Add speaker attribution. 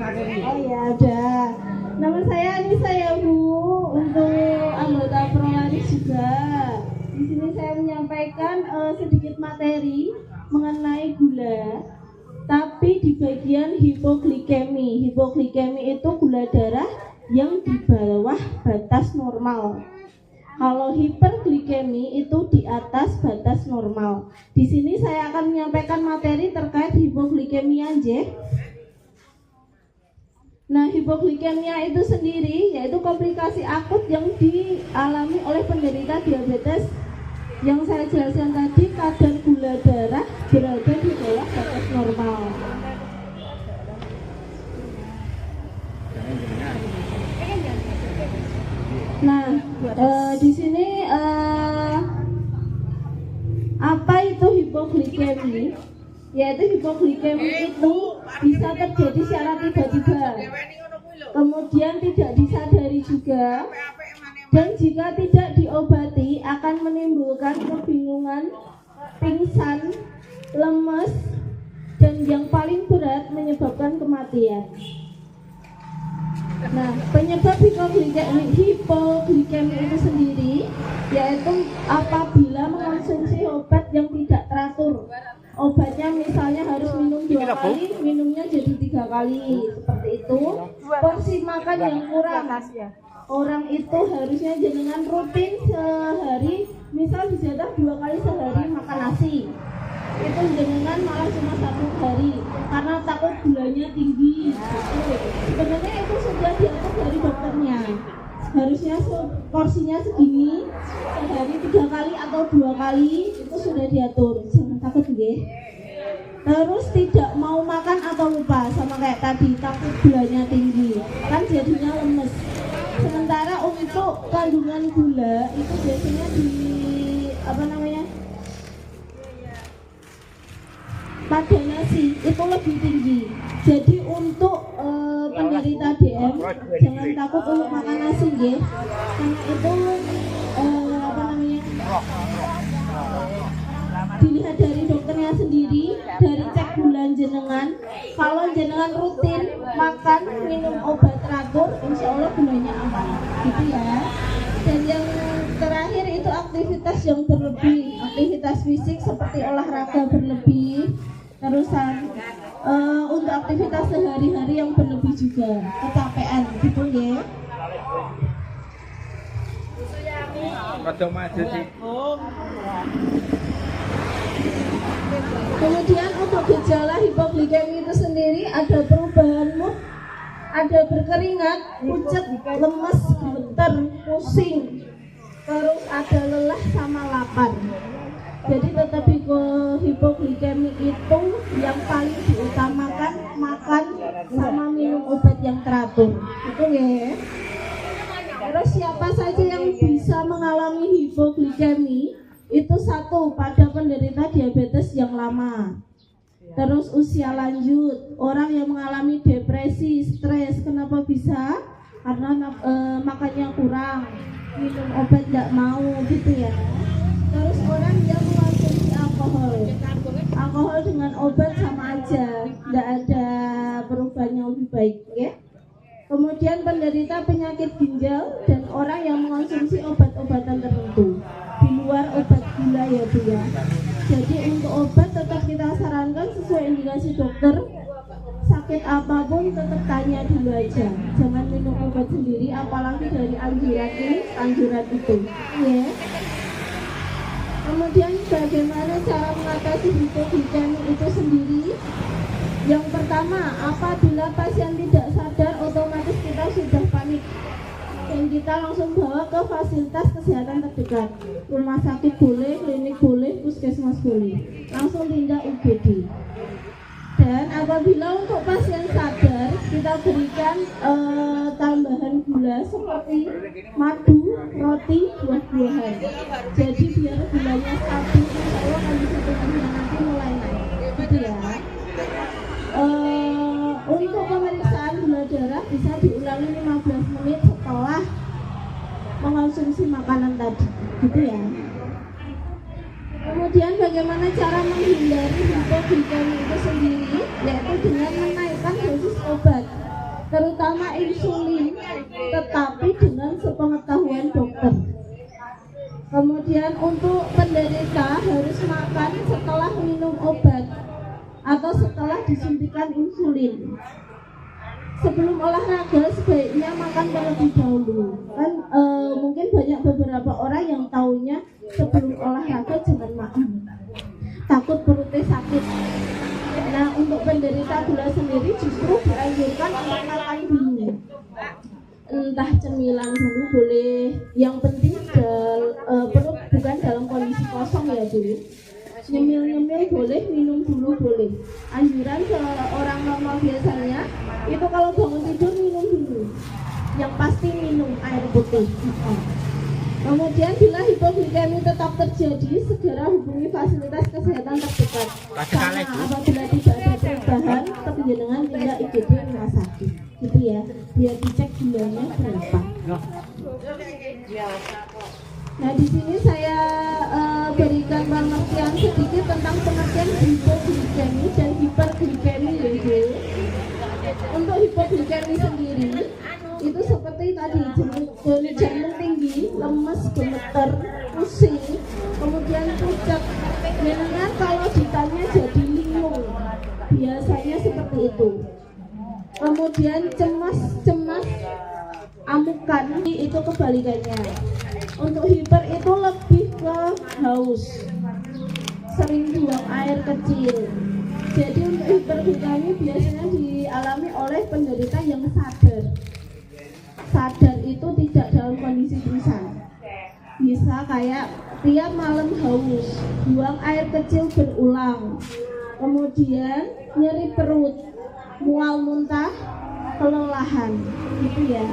Speaker 1: Oh ya ada. Nama saya Anissa ya Bu, untuk anggota Prolaris juga. Di sini saya menyampaikan sedikit materi mengenai gula, tapi di bagian hipoglikemi. Hipoglikemi itu gula darah yang di bawah batas normal. Kalau hiperglikemi itu di atas batas normal. Di sini saya akan menyampaikan materi terkait hipoglikemia, J. Nah, hipoglikemia itu sendiri yaitu komplikasi akut yang dialami oleh penderita diabetes yang saya jelaskan tadi, kadar gula darah berada di bawah batas normal. Nah, di sini apa itu hipoglikemi? Yaitu hipoglikemi itu bisa terjadi secara tiba-tiba, kemudian tidak disadari juga, dan jika tidak diobati akan menimbulkan kebingungan, pingsan, lemes, dan yang paling berat menyebabkan kematian. Nah, penyebab hipoglikemi itu sendiri yaitu apabila mengonsumsi obat yang tidak teratur. Obatnya misalnya harus minum 2 kali, minumnya jadi 3 kali, seperti itu. Porsi makan yang kurang. Orang itu harusnya jenengan rutin sehari, misal dijatah 2 kali sehari makan nasi. Itu jenengan malah cuma 1 hari karena takut gulanya tinggi. Sebenarnya itu sudah diatur dari dokternya. Harusnya porsinya segini, sehari 3 kali atau 2 kali itu sudah diatur. Jangan takut nggih. Terus tidak mau makan atau lupa, sama kayak tadi, takut gulanya tinggi, kan jadinya lemes. Sementara untuk kandungan gula itu biasanya di pada nasi itu lebih tinggi. Jadi untuk penderita DM jangan takut untuk makan nasi, ya. Karena itu dilihat dari dokternya sendiri, dari cek gula jenengan. Kalau jenengan rutin makan minum obat teratur, insya Allah gulanya aman, gitu ya. Dan yang terakhir itu aktivitas yang berlebih, aktivitas fisik seperti olahraga berlebih. Terusan untuk aktivitas sehari-hari yang berlebih juga, kecapean, gitu ya. Kemudian untuk gejala hipoglikemi itu sendiri ada perubahan mood, ada berkeringat, pucet, lemes, gemeter, pusing, terus ada lelah sama lapar. Jadi tetap hipoglikemi itu yang paling diutamakan makan sama minum obat yang teratur, itu ya. Terus siapa saja yang bisa mengalami hipoglikemi? Itu satu, pada penderita diabetes yang lama. Terus usia lanjut, orang yang mengalami depresi, stres. Kenapa bisa? Karena makannya kurang, minum obat tidak mau, gitu ya. Terus orang yang mengonsumsi alkohol dengan obat sama aja, tidak ada perubahan yang lebih baik, ya. Kemudian penderita penyakit ginjal dan orang yang mengonsumsi obat-obatan tertentu di luar obat gula, ya Bu ya. Jadi untuk obat tetap kita sarankan sesuai indikasi dokter. Sakit apapun tetap tanya dulu aja, jangan minum obat sendiri, apalagi dari anjuran ini, anjuran itu, ya. Kemudian bagaimana cara mengatasi hipoglikemi itu sendiri? Yang pertama, apabila pasien tidak sadar, otomatis kita sudah panik dan kita langsung bawa ke fasilitas kesehatan terdekat. Rumah sakit boleh, klinik boleh, puskesmas boleh. Langsung tindak UGD. Dan apabila untuk pasien sadar, kita berikan tambahan gula seperti madu, roti, buah-buahan. Jadi biar gulanya stabil, insya Allah kan bisa nanti mulai naik, gitu ya. Untuk pemeriksaan gula darah bisa diulangi 15 menit setelah mengonsumsi makanan tadi, gitu ya. Kemudian bagaimana cara menghindari hipoglikemi itu sendiri, yaitu dengan menaikkan dosis obat. terutama insulin, tetapi dengan sepengetahuan dokter. Kemudian untuk penderita harus makan setelah minum obat atau setelah disuntikan insulin. Sebelum olahraga sebaiknya makan terlebih dahulu. Kan mungkin banyak beberapa orang yang taunya sebelum olahraga jangan makan, takut perutnya sakit. Nah, untuk penderita gula sendiri justru dianjurkan untuk makan dulu. Entah cemilan dulu boleh, yang penting perut bukan dalam kondisi kosong ya Bu. Nyemil-nyemil boleh, minum dulu boleh. Anjuran seorang normal biasanya itu kalau bangun tidur minum dulu. Yang pasti minum air putih. Kemudian bila hipoglikemi tetap terjadi, segera hubungi fasilitas kesehatan terdekat. Karena apabila tidak ada perubahan, kepenjenengan tindak IGD rumah sakit. Gitu ya, biar dicek gulanya berapa. Nah, di sini saya berikan pengertian sedikit tentang pengertian hipoglikemi dan hiperglikemi ya. Untuk hipoglikemi sendiri itu seperti tadi, jantung tinggi, lemes, gemeter, pusing, kemudian pucat. Memang kalau ditanya jadi linglung, biasanya seperti itu. Kemudian cemas, amukan, itu kebalikannya. Untuk hiper itu lebih ke haus, sering buang air kecil. Jadi untuk hiperglikemi biasanya dialami oleh penderita yang sadar. Sadar itu tidak dalam kondisi pingsan. Bisa kayak tiap malam haus, buang air kecil berulang, kemudian nyeri perut, mual muntah, kelelahan, gitu ya.